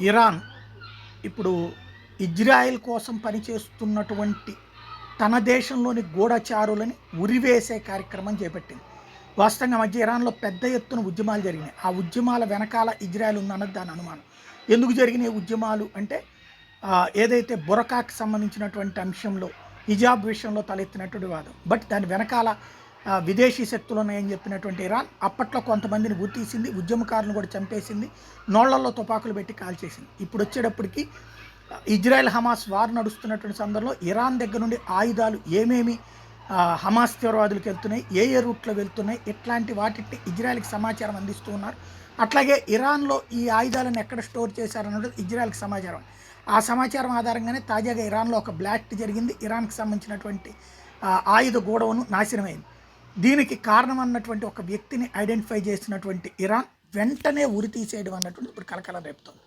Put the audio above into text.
Iran ఇప్పుడు Israel కోసం పనిచేస్తున్నటువంటి తన దేశంలోని గూఢచారులని ఉరివేసే కార్యక్రమం చేపట్టింది. వాస్తవంగా మధ్య ఇరాన్లో పెద్ద ఎత్తున ఉద్యమాలు జరిగినాయి. ఆ ఉద్యమాల వెనకాల ఇజ్రాయెల్ ఉందన్నది దాని అనుమానం. ఎందుకు జరిగినాయి ఉద్యమాలు అంటే ఏదైతే బురకాకి సంబంధించినటువంటి అంశంలో హిజాబ్ విషయంలో తలెత్తినటువంటి వాదం. బట్ దాని వెనకాల విదేశీ శక్తులు ఉన్నాయని చెప్పినటువంటి ఇరాన్ అప్పట్లో కొంతమందిని గుర్తీసింది, ఉద్యమకారులను కూడా చంపేసింది, నోళ్లలో తుపాకులు పెట్టి కాల్చేసింది. ఇప్పుడు వచ్చేటప్పటికి ఇజ్రాయెల్ హమాస్ వార్ నడుస్తున్నటువంటి సందర్భంలో ఇరాన్ దగ్గర నుండి ఆయుధాలు ఏమేమి హమాస్ తీవ్రవాదులకు వెళ్తున్నాయి, ఏ ఏ రూట్లో వెళ్తున్నాయి, ఇట్లాంటి వాటిని ఇజ్రాయెల్కి సమాచారం అందిస్తూ ఉన్నారు. అట్లాగే ఇరాన్లో ఈ ఆయుధాలను ఎక్కడ స్టోర్ చేశారన్నది ఇజ్రాయెల్కి సమాచారం. ఆ సమాచారం ఆధారంగానే తాజాగా ఇరాన్లో ఒక బ్లాస్ట్ జరిగింది. ఇరాన్కి సంబంధించినటువంటి ఆయుధ గోడౌను నాశనమైంది. దీనికి కారణం అన్నటువంటి ఒక వ్యక్తిని ఐడెంటిఫై చేసినటువంటి ఇరాన్ వెంటనే ఉరి తీసేయడం అన్నటువంటి ఇప్పుడు కలకలం రేపుతోంది.